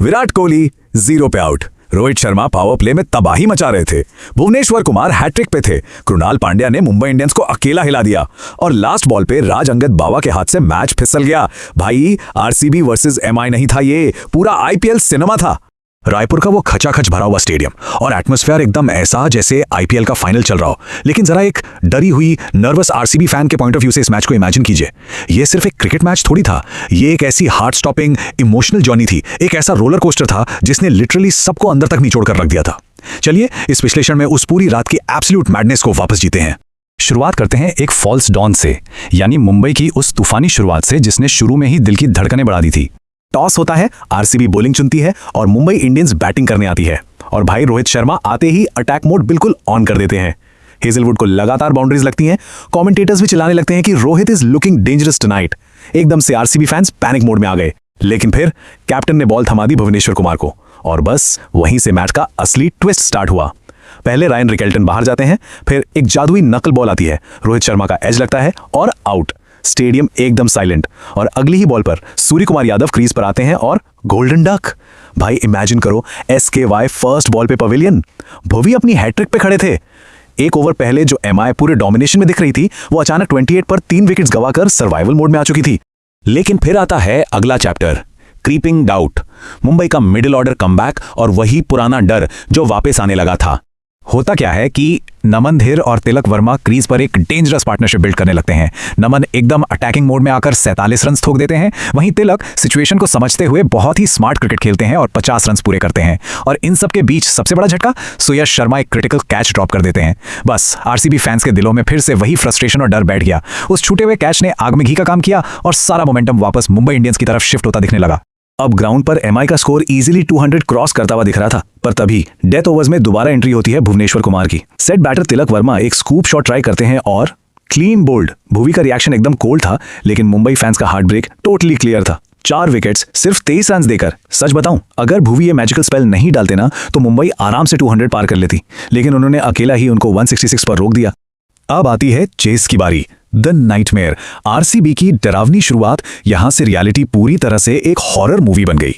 विराट कोहली 0 पे out. Rohit Sharma power play में तबाही मचा रहे थे। भुवनेश्वर कुमार हैट्रिक पे थे। कृणाल पांड्या ने मुंबई इंडियंस को अकेला हिला दिया और लास्ट बॉल पे राज अंगद बावा के हाथ से मैच फिसल गया। भाई आरसीबी वर्सेस एमआई नहीं था, ये पूरा आईपीएल सिनेमा था। रायपुर का वो खचाखच भरा हुआ स्टेडियम और एटमॉस्फेयर एकदम ऐसा जैसे आईपीएल का फाइनल चल रहा हो। लेकिन जरा एक डरी हुई नर्वस आरसीबी फैन के पॉइंट ऑफ व्यू से इस मैच को इमेजिन कीजिए। ये सिर्फ एक क्रिकेट मैच थोड़ी था, ये एक ऐसी हार्ट स्टॉपिंग इमोशनल जर्नी थी, एक ऐसा रोलर कोस्टर था जिसने लिटरली सबको अंदर तक निचोड़ कर रख दिया था। चलिए इस विश्लेषण में उस पूरी रात की एब्सोल्यूट मैडनेस को वापस जीते हैं। शुरुआत करते हैं एक फॉल्स डॉन से, यानी मुंबई की उस तूफानी शुरुआत से जिसने शुरू में ही दिल की धड़कनें बढ़ा दी थी। टॉस होता है, आरसीबी बॉलिंग चुनती है और मुंबई इंडियंस बैटिंग करने आती है। और भाई रोहित शर्मा आते ही अटैक मोड बिल्कुल ऑन कर देते हैं। हेजलवुड को लगातार बाउंड्रीज लगती हैं। कमेंटेटर्स भी चिल्लाने लगते हैं कि Rohit is looking dangerous tonight. एकदम से आरसीबी फैंस पैनिक मोड में आ गए। लेकिन फिर कैप्टन ने बॉल थमा दी भुवनेश्वर कुमार को और बस वहीं से मैच का असली ट्विस्ट स्टार्ट हुआ। पहले रायन रिकेल्टन बाहर जाते हैं, फिर एक जादुई नकल बॉल आती है, रोहित शर्मा का एज लगता है और आउट। स्टेडियम एकदम साइलेंट और अगली ही बॉल पर सूर्य कुमार यादव क्रीज पर आते हैं और गोल्डन डक। भाई इमेजिन करो, SKY फर्स्ट बॉल पे पवेलियन। भुवी अपनी हैट्रिक पे खड़े थे। एक ओवर पहले जो एमआई पूरे डोमिनेशन में दिख रही थी, वो अचानक 28 पर 3 विकेट्स गवाकर सर्वाइवल मोड में आ चुकी थी। लेकिन फिर आता है अगला चैप्टर, क्रीपिंग डाउट। मुंबई का मिडिल ऑर्डर कमबैक और वही पुराना डर जो वापस आने लगा था। होता क्या है कि नमन धीर और तिलक वर्मा क्रीज पर एक डेंजरस पार्टनरशिप बिल्ड करने लगते हैं। नमन एकदम अटैकिंग मोड में आकर 47 रन ठोक देते हैं, वहीं तिलक सिचुएशन को समझते हुए बहुत ही स्मार्ट क्रिकेट खेलते हैं और 50 रन पूरे करते हैं। और इन सब के बीच सबसे बड़ा झटका, सुयश शर्मा एक क्रिटिकल कैच ड्रॉप कर देते हैं। बस आरसीबी फैंस के दिलों में फिर से वही फ्रस्ट्रेशन और डर बैठ गया। उस छूटे हुए कैच ने आग में घी का काम किया और सारा मोमेंटम वापस मुंबई इंडियंस की तरफ शिफ्ट होता दिखने लगा। अब ग्राउंड पर एमआई का स्कोर इजीली 200 क्रॉस करता हुआ दिख रहा था, पर तभी डेथ ओवर्स में दोबारा एंट्री होती है भुवनेश्वर कुमार की। सेट बैटर तिलक वर्मा एक स्कूप शॉट ट्राई करते हैं और क्लीन बोल्ड। भुवी का रिएक्शन एकदम कोल्ड था, लेकिन मुंबई फैंस का हार्ट ब्रेक टोटली क्लियर था। 4 विकेट्स सिर्फ 23 रन देकर। सच बताऊं, अगर भुवी ये मैजिकल स्पेल नहीं डालते ना तो मुंबई आराम से 200 पार कर लेती, लेकिन उन्होंने अकेला ही उनको 166 पर रोक दिया। अब आती है चेस की बारी। द नाइटमेयर, आरसीबी की डरावनी शुरुआत। यहां से रियलिटी पूरी तरह से एक हॉरर मूवी बन गई।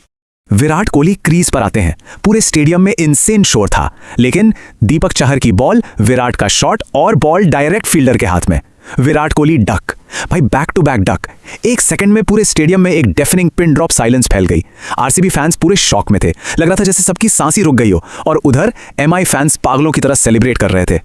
विराट कोहली क्रीज पर आते हैं, पूरे स्टेडियम में इनसेन शोर था, लेकिन दीपक चहर की बॉल, विराट का शॉट और बॉल डायरेक्ट फील्डर के हाथ में। विराट कोहली डक, भाई बैक टू बैक डक। एक सेकंड में पूरे स्टेडियम में एक डेफिनिंग पिन ड्रॉप साइलेंस फैल गई। आरसीबी फैंस पूरे शॉक में थे, लग रहा था जैसे सबकी सांसें रुक गई हो। और उधर एमआई फैंस पागलों की तरह सेलिब्रेट कर रहे थे।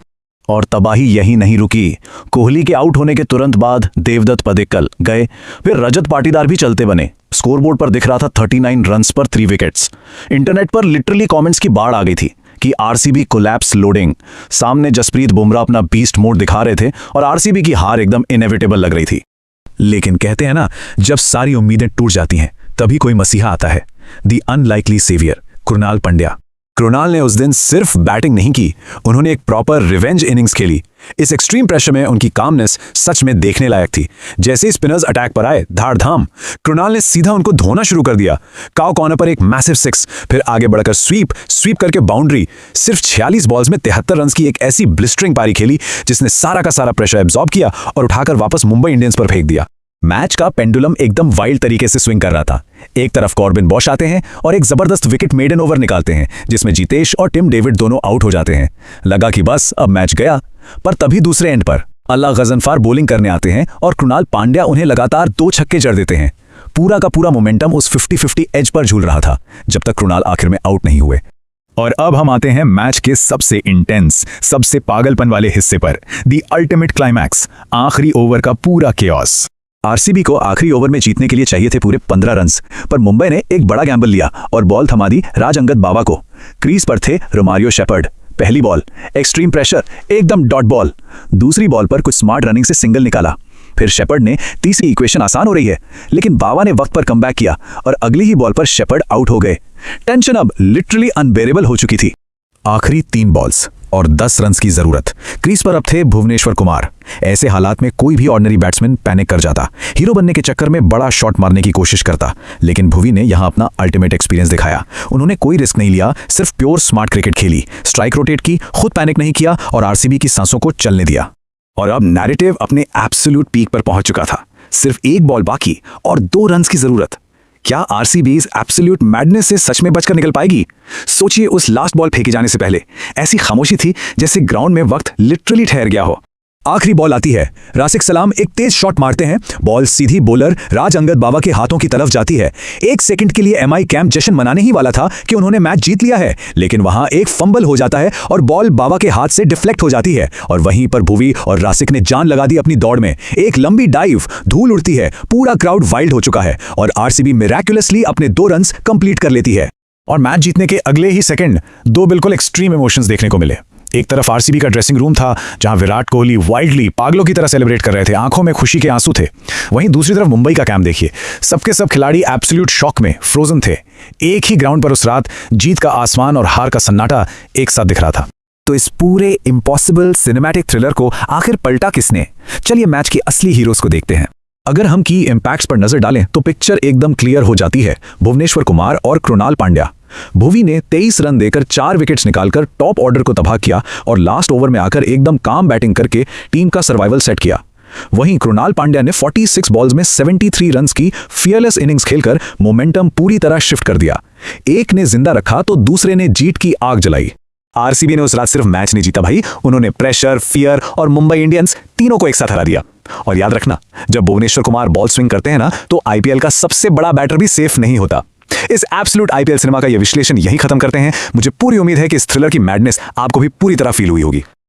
और तबाही यही नहीं रुकी। कोहली के आउट होने के तुरंत बाद देवदत्त पडिक्कल गए, फिर रजत पाटीदार भी चलते बने। स्कोरबोर्ड पर दिख रहा था 39 रन्स पर 3 विकेट्स। इंटरनेट पर लिटरली कमेंट्स की बाढ़ आ गई थी कि आरसीबी कोलैप्स लोडिंग। सामने जसप्रीत बुमराह अपना बीस्ट मोड दिखा रहे थे और आरसीबी की हार एकदम इनएविटेबल लग रही थी। लेकिन कहते हैं ना, जब सारी उम्मीदें टूट जाती हैं तभी कोई मसीहा आता है। The unlikely saviour, Krunal Pandya. Krunal ने उस दिन सिर्फ बैटिंग नहीं की, उन्होंने एक प्रॉपर रिवेंज इनिंग्स खेली। इस एक्सट्रीम प्रेशर में उनकी कामनेस सच में देखने लायक थी। जैसे ही स्पिनर्स अटैक पर आए, धाड़-धाम, कृणाल ने सीधा उनको धोना शुरू कर दिया। काउ कॉर्नर पर एक मैसिव 6, फिर आगे बढ़कर स्वीप करके बाउंड्री। सिर्फ 46 बॉल्स में 73 रन की एक ऐसी ब्लिस्टरिंग पारी खेली जिसने सारा का सारा प्रेशर एब्जॉर्ब किया और उठाकर वापस मुंबई इंडियंस पर फेंक दिया। मैच का पेंडुलम एकदम वाइल्ड तरीके से स्विंग कर रहा था। एक तरफ कॉर्बिन बॉश आते हैं और एक जबरदस्त विकेट मेडन ओवर निकालते हैं जिसमें जितेश और टिम डेविड दोनों आउट हो जाते हैं। लगा कि बस अब मैच गया, पर तभी दूसरे एंड पर अल्लाह गजनफार बॉलिंग करने आते हैं और कृणाल पांड्या उन्हें लगातार 2 छक्के जड़ देते हैं। पूरा का पूरा मोमेंटम उस 50-50 एज पर झूल रहा था जब तक कृणाल आखिर में आउट नहीं हुए। और अब हम आते हैं मैच के सबसे इंटेंस, सबसे पागलपन वाले हिस्से पर, द अल्टीमेट क्लाइमैक्स, आखिरी ओवर का पूरा केओस। आरसीबी को आखिरी ओवर में जीतने के लिए चाहिए थे पूरे 15 रन, पर मुंबई ने एक बड़ा गैम्बल लिया और बॉल थमा दी राज अंगद बावा को। क्रीज पर थे रोमारियो शेपर्ड। पहली बॉल एक्सट्रीम प्रेशर, एकदम डॉट बॉल। दूसरी बॉल पर कुछ स्मार्ट रनिंग से सिंगल निकाला। फिर शेपर्ड ने, तीसरी इक्वेशन आसान हो रही है, लेकिन बावा ने वक्त पर कमबैक किया और अगली ही बॉल पर शेपर्ड आउट हो गए। टेंशन अब लिटरली अनबेरेबल हो चुकी थी। आखिरी 3 बॉल्स और 10 रन की जरूरत। क्रीज पर अब थे भुवनेश्वर कुमार। ऐसे हालात में कोई भी ऑर्डिनरी बैट्समैन पैनिक कर जाता, हीरो बनने के चक्कर में बड़ा शॉट मारने की कोशिश करता, लेकिन भुवी ने यहां अपना अल्टीमेट एक्सपीरियंस दिखाया। उन्होंने कोई रिस्क नहीं लिया, सिर्फ प्योर स्मार्ट क्रिकेट खेली, स्ट्राइक रोटेट की, खुद पैनिक नहीं किया और आरसीबी की सांसों को चलने दिया। और अब नैरेटिव अपने एब्सोल्यूट पीक पर पहुंच चुका था। सिर्फ एक बॉल बाकी और 2 रन की जरूरत। क्या आरसीबी इस एब्सोल्यूट मैडनेस से सच में बचकर निकल पाएगी? सोचिए, उस लास्ट बॉल फेंके जाने से पहले ऐसी खामोशी थी जैसे ग्राउंड में वक्त लिटरली ठहर गया हो। आखिरी बॉल आती है। राशिक सलाम एक तेज शॉट मारते हैं, बॉल सीधी बॉलर राज अंगद बावा के हाथों की तरफ जाती है। एक सेकंड के लिए एमआई कैंप जश्न मनाने ही वाला था कि उन्होंने मैच जीत लिया है, लेकिन वहां एक फंबल हो जाता है और बॉल बावा के हाथ से डिफ्लेक्ट हो जाती है और वहीं पर भुवी और राशिक ने जान लगा दी अपनी दौड़ में। एक लंबी डाइव, धूल उड़ती है, पूरा क्राउड वाइल्ड हो चुका है और आरसीबी मिरेक्युलसली अपने 2 रन्स कंप्लीट कर लेती है। और मैच जीतने के अगले ही सेकंड 2 बिल्कुल एक्सट्रीम इमोशंस देखने को मिले। एक तरफ आरसीबी का ड्रेसिंग रूम था जहां विराट कोहली वाइल्डली पागलों की तरह सेलिब्रेट कर रहे थे, आंखों में खुशी के आंसू थे। वहीं दूसरी तरफ मुंबई का कैंप देखिए, सबके सब खिलाड़ी एब्सोल्यूट शॉक में फ्रोजन थे। एक ही ग्राउंड पर उस रात जीत का आसमान और हार का सन्नाटा एक साथ दिख रहा था। तो इस पूरे इम्पॉसिबल सिनेमैटिक थ्रिलर को आखिर पलटा किसने? चलिए मैच के असली हीरोज को देखते हैं। अगर हम की इंपैक्ट्स पर नजर डालें तो पिक्चर एकदम क्लियर हो जाती है। भुवनेश्वर कुमार और कृणाल पांड्या। भुवी ने 23 रन देकर 4 विकेट्स निकालकर टॉप ऑर्डर को तबाह किया और लास्ट ओवर में आकर एकदम काम बैटिंग करके टीम का सर्वाइवल सेट किया। वहीं कृणाल पांड्या ने 46 बॉल्स में 73 रन्स की फियरलेस इनिंग्स खेलकर मोमेंटम पूरी तरह शिफ्ट कर दिया। एक ने जिंदा रखा तो दूसरे ने जीत की आग जलाई। आरसीबी ने उस रात सिर्फ मैच नहीं जीता भाई, उन्होंने प्रेशर, फियर और मुंबई इंडियंस तीनों को एक साथ हरा दिया। और याद रखना, जब भुवनेश्वर कुमार बॉल स्विंग करते हैं ना, तो आईपीएल का सबसे बड़ा बैटर भी सेफ नहीं होता। इस एब्सोल्यूट आईपीएल सिनेमा का यह विश्लेषण यहीं खत्म करते हैं। मुझे पूरी उम्मीद है कि इस थ्रिलर की मैडनेस आपको भी पूरी तरह फील हुई होगी।